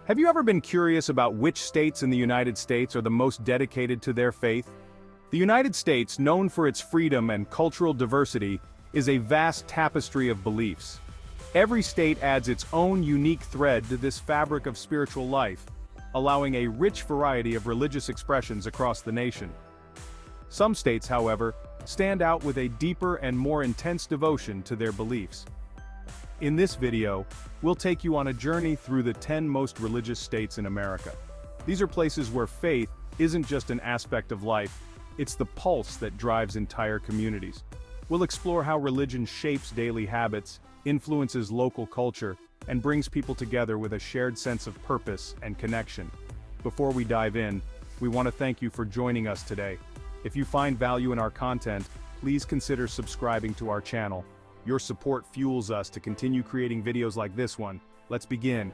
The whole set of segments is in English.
Have you ever been curious about which states in the United States are the most dedicated to their faith? The United States, known for its freedom and cultural diversity, is a vast tapestry of beliefs. Every state adds its own unique thread to this fabric of spiritual life, allowing a rich variety of religious expressions across the nation. Some states, however, stand out with a deeper and more intense devotion to their beliefs. In this video, we'll take you on a journey through the 10 most religious states in America. These are places where faith isn't just an aspect of life, it's the pulse that drives entire communities. We'll explore how religion shapes daily habits, influences local culture, and brings people together with a shared sense of purpose and connection. Before we dive in, we want to thank you for joining us today. If you find value in our content, please consider subscribing to our channel. Your support fuels us to continue creating videos like this one. Let's begin.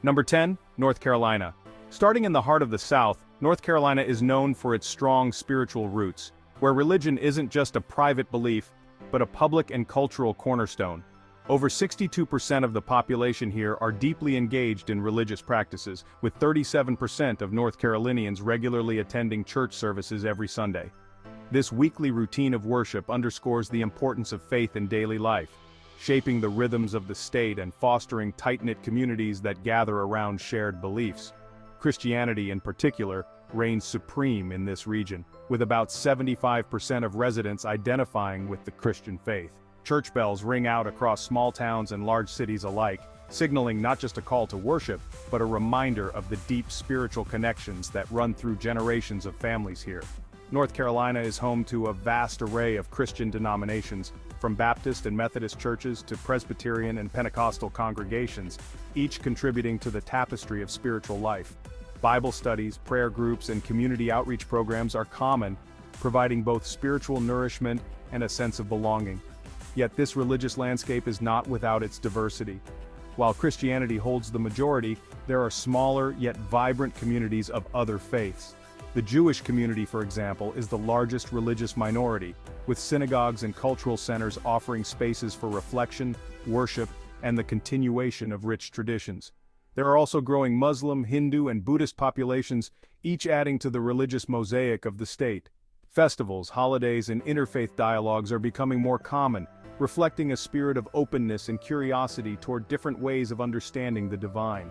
Number 10, North Carolina. Starting in the heart of the South, North Carolina is known for its strong spiritual roots, where religion isn't just a private belief, but a public and cultural cornerstone. Over 62% of the population here are deeply engaged in religious practices, with 37% of North Carolinians regularly attending church services every Sunday. This weekly routine of worship underscores the importance of faith in daily life, shaping the rhythms of the state and fostering tight-knit communities that gather around shared beliefs. Christianity, in particular, reigns supreme in this region, with about 75% of residents identifying with the Christian faith. Church bells ring out across small towns and large cities alike, signaling not just a call to worship, but a reminder of the deep spiritual connections that run through generations of families here. North Carolina is home to a vast array of Christian denominations, from Baptist and Methodist churches to Presbyterian and Pentecostal congregations, each contributing to the tapestry of spiritual life. Bible studies, prayer groups, and community outreach programs are common, providing both spiritual nourishment and a sense of belonging. Yet this religious landscape is not without its diversity. While Christianity holds the majority, there are smaller yet vibrant communities of other faiths. The Jewish community, for example, is the largest religious minority, with synagogues and cultural centers offering spaces for reflection, worship, and the continuation of rich traditions. There are also growing Muslim, Hindu, and Buddhist populations, each adding to the religious mosaic of the state. Festivals, holidays, and interfaith dialogues are becoming more common, reflecting a spirit of openness and curiosity toward different ways of understanding the divine.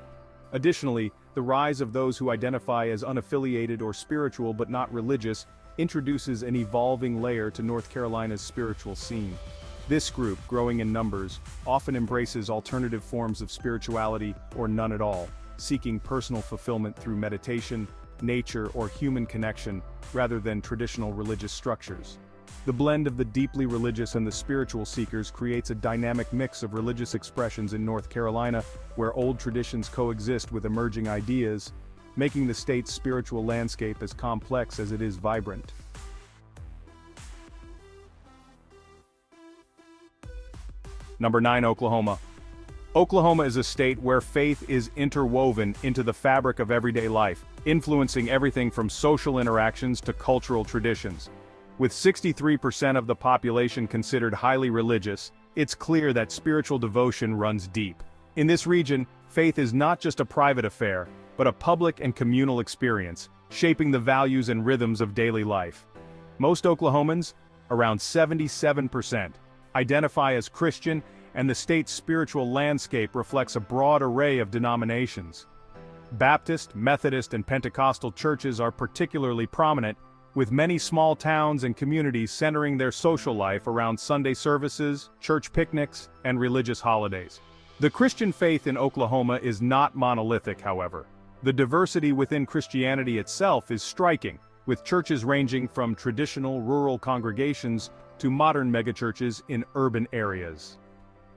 Additionally, the rise of those who identify as unaffiliated or spiritual but not religious introduces an evolving layer to North Carolina's spiritual scene. This group, growing in numbers, often embraces alternative forms of spirituality or none at all, seeking personal fulfillment through meditation, nature, or human connection, rather than traditional religious structures. The blend of the deeply religious and the spiritual seekers creates a dynamic mix of religious expressions in North Carolina, where old traditions coexist with emerging ideas, making the state's spiritual landscape as complex as it is vibrant. Number 9, Oklahoma. Oklahoma is a state where faith is interwoven into the fabric of everyday life, influencing everything from social interactions to cultural traditions. With 63% of the population considered highly religious, it's clear that spiritual devotion runs deep. In this region, faith is not just a private affair, but a public and communal experience, shaping the values and rhythms of daily life. Most Oklahomans, around 77%, identify as Christian, and the state's spiritual landscape reflects a broad array of denominations. Baptist, Methodist, and Pentecostal churches are particularly prominent, with many small towns and communities centering their social life around Sunday services, church picnics, and religious holidays. The Christian faith in Oklahoma is not monolithic, however. The diversity within Christianity itself is striking, with churches ranging from traditional rural congregations to modern megachurches in urban areas.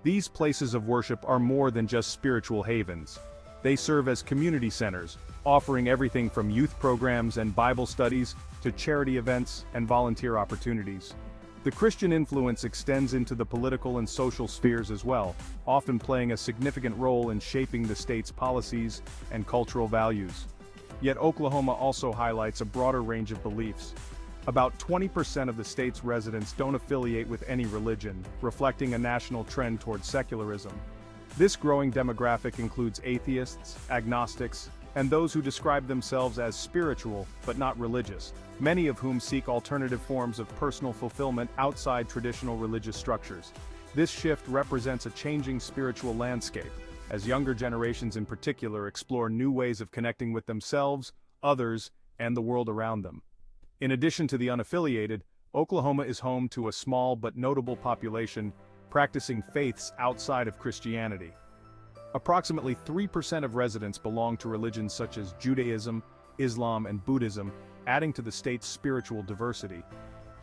These places of worship are more than just spiritual havens. They serve as community centers, offering everything from youth programs and Bible studies to charity events and volunteer opportunities. The Christian influence extends into the political and social spheres as well, often playing a significant role in shaping the state's policies and cultural values. Yet Oklahoma also highlights a broader range of beliefs. About 20% of the state's residents don't affiliate with any religion, reflecting a national trend toward secularism. This growing demographic includes atheists, agnostics, and those who describe themselves as spiritual but not religious, many of whom seek alternative forms of personal fulfillment outside traditional religious structures. This shift represents a changing spiritual landscape, as younger generations in particular explore new ways of connecting with themselves, others, and the world around them. In addition to the unaffiliated, Oklahoma is home to a small but notable population practicing faiths outside of Christianity. Approximately 3% of residents belong to religions such as Judaism, Islam, and Buddhism, adding to the state's spiritual diversity.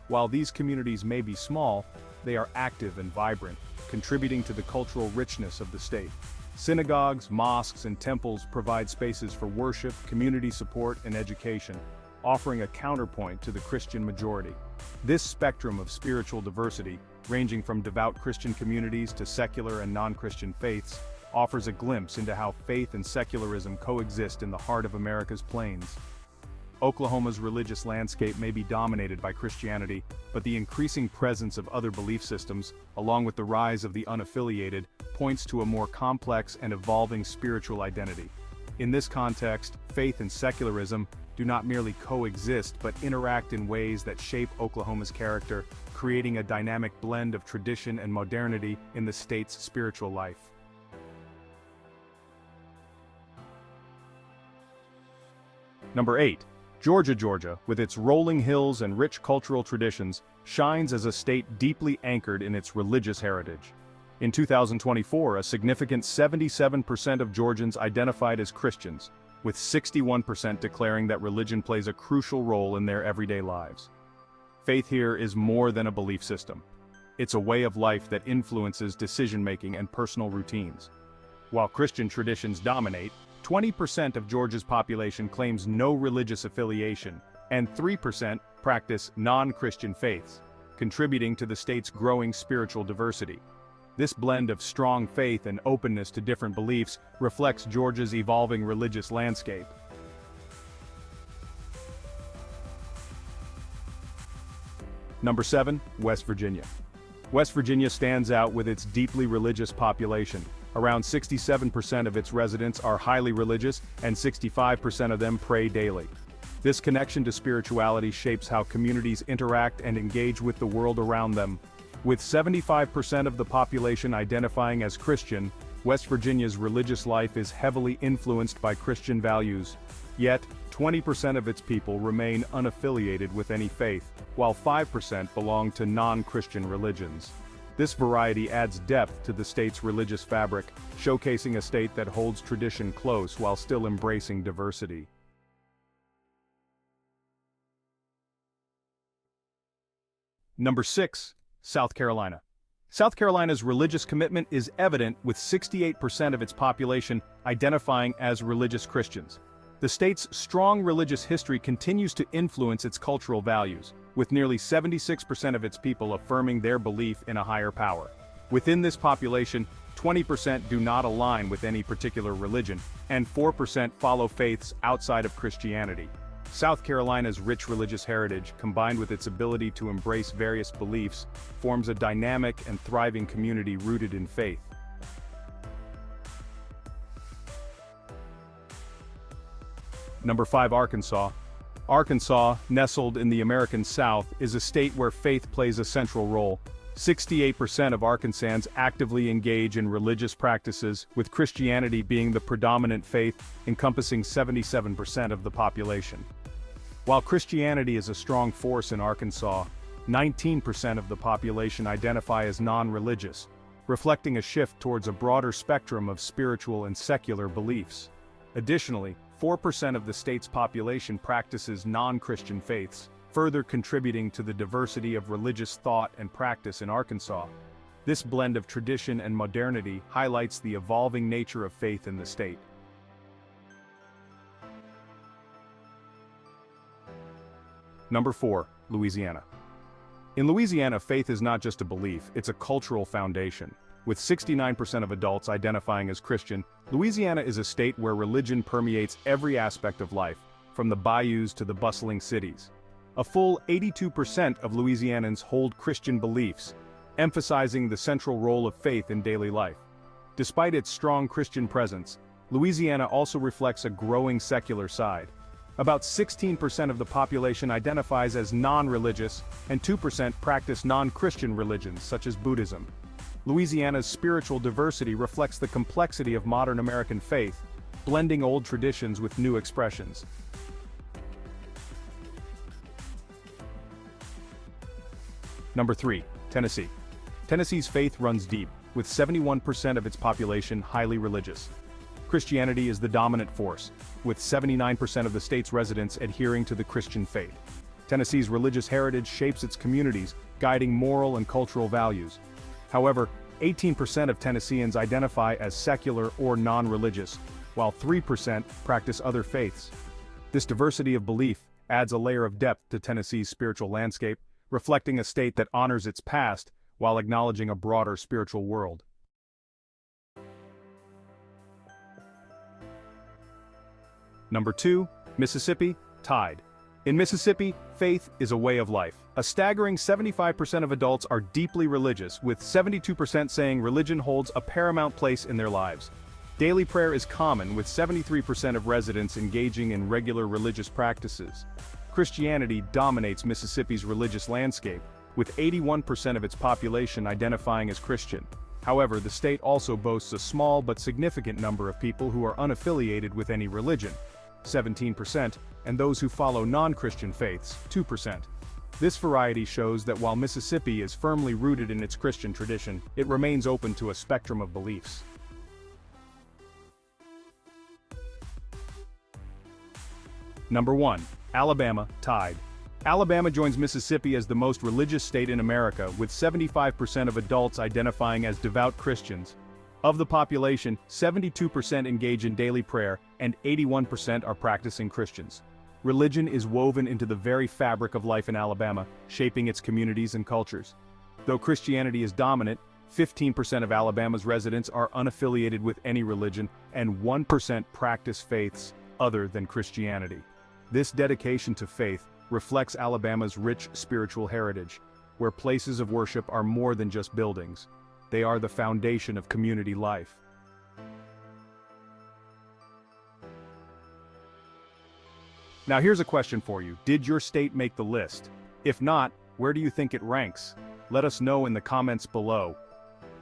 While these communities may be small, they are active and vibrant, contributing to the cultural richness of the state. Synagogues, mosques, and temples provide spaces for worship, community support, and education, offering a counterpoint to the Christian majority. This spectrum of spiritual diversity, ranging from devout Christian communities to secular and non-Christian faiths, offers a glimpse into how faith and secularism coexist in the heart of America's plains. Oklahoma's religious landscape may be dominated by Christianity, but the increasing presence of other belief systems, along with the rise of the unaffiliated, points to a more complex and evolving spiritual identity. In this context, faith and secularism do not merely coexist but interact in ways that shape Oklahoma's character, creating a dynamic blend of tradition and modernity in the state's spiritual life. Number 8. Georgia, with its rolling hills and rich cultural traditions, shines as a state deeply anchored in its religious heritage. In 2024, a significant 77% of Georgians identified as Christians, with 61% declaring that religion plays a crucial role in their everyday lives. Faith here is more than a belief system. It's a way of life that influences decision-making and personal routines. While Christian traditions dominate, 20% of Georgia's population claims no religious affiliation, and 3% practice non-Christian faiths, contributing to the state's growing spiritual diversity. This blend of strong faith and openness to different beliefs reflects Georgia's evolving religious landscape. Number 7. West Virginia. West Virginia stands out with its deeply religious population. Around 67% of its residents are highly religious, and 65% of them pray daily. This connection to spirituality shapes how communities interact and engage with the world around them. With 75% of the population identifying as Christian, West Virginia's religious life is heavily influenced by Christian values. Yet, 20% of its people remain unaffiliated with any faith, while 5% belong to non-Christian religions. This variety adds depth to the state's religious fabric, showcasing a state that holds tradition close while still embracing diversity. Number 6. South Carolina. South Carolina's religious commitment is evident, with 68% of its population identifying as religious Christians. The state's strong religious history continues to influence its cultural values, with nearly 76% of its people affirming their belief in a higher power. Within this population, 20% do not align with any particular religion, and 4% follow faiths outside of Christianity. South Carolina's rich religious heritage, combined with its ability to embrace various beliefs, forms a dynamic and thriving community rooted in faith. Number 5. Arkansas. Arkansas, nestled in the American South, is a state where faith plays a central role. 68% of Arkansans actively engage in religious practices, with Christianity being the predominant faith, encompassing 77% of the population. While Christianity is a strong force in Arkansas, 19% of the population identify as non-religious, reflecting a shift towards a broader spectrum of spiritual and secular beliefs. Additionally, 4% of the state's population practices non-Christian faiths, further contributing to the diversity of religious thought and practice in Arkansas. This blend of tradition and modernity highlights the evolving nature of faith in the state. Number 4. Louisiana. In Louisiana, faith is not just a belief, it's a cultural foundation. With 69% of adults identifying as Christian, Louisiana is a state where religion permeates every aspect of life, from the bayous to the bustling cities. A full 82% of Louisianans hold Christian beliefs, emphasizing the central role of faith in daily life. Despite its strong Christian presence, Louisiana also reflects a growing secular side. About 16% of the population identifies as non-religious, and 2% practice non-Christian religions such as Buddhism. Louisiana's spiritual diversity reflects the complexity of modern American faith, blending old traditions with new expressions. Number 3. Tennessee. Tennessee's faith runs deep, with 71% of its population highly religious. Christianity is the dominant force, with 79% of the state's residents adhering to the Christian faith. Tennessee's religious heritage shapes its communities, guiding moral and cultural values. However, 18% of Tennesseans identify as secular or non-religious, while 3% practice other faiths. This diversity of belief adds a layer of depth to Tennessee's spiritual landscape, reflecting a state that honors its past while acknowledging a broader spiritual world. Number 2. Mississippi, tied. In Mississippi, faith is a way of life. A staggering 75% of adults are deeply religious, with 72% saying religion holds a paramount place in their lives. Daily prayer is common, with 73% of residents engaging in regular religious practices. Christianity dominates Mississippi's religious landscape, with 81% of its population identifying as Christian. However, the state also boasts a small but significant number of people who are unaffiliated with any religion, 17%, and those who follow non-Christian faiths, 2%. This variety shows that while Mississippi is firmly rooted in its Christian tradition, it remains open to a spectrum of beliefs. Number 1. Alabama, tied. Alabama joins Mississippi as the most religious state in America, with 75% of adults identifying as devout Christians. Of the population, 72% engage in daily prayer, and 81% are practicing Christians. Religion is woven into the very fabric of life in Alabama, shaping its communities and cultures. Though Christianity is dominant, 15% of Alabama's residents are unaffiliated with any religion, and 1% practice faiths other than Christianity. This dedication to faith reflects Alabama's rich spiritual heritage, where places of worship are more than just buildings. They are the foundation of community life. Now here's a question for you. Did your state make the list? If not, where do you think it ranks? Let us know in the comments below.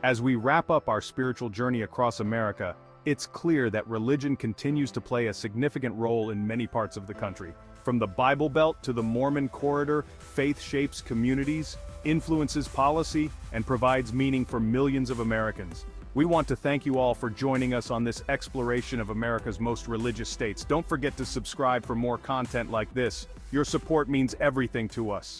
As we wrap up our spiritual journey across America, it's clear that religion continues to play a significant role in many parts of the country. From the Bible Belt to the Mormon Corridor, faith shapes communities, influences policy, and provides meaning for millions of Americans. We want to thank you all for joining us on this exploration of America's most religious states. Don't forget to subscribe for more content like this. Your support means everything to us.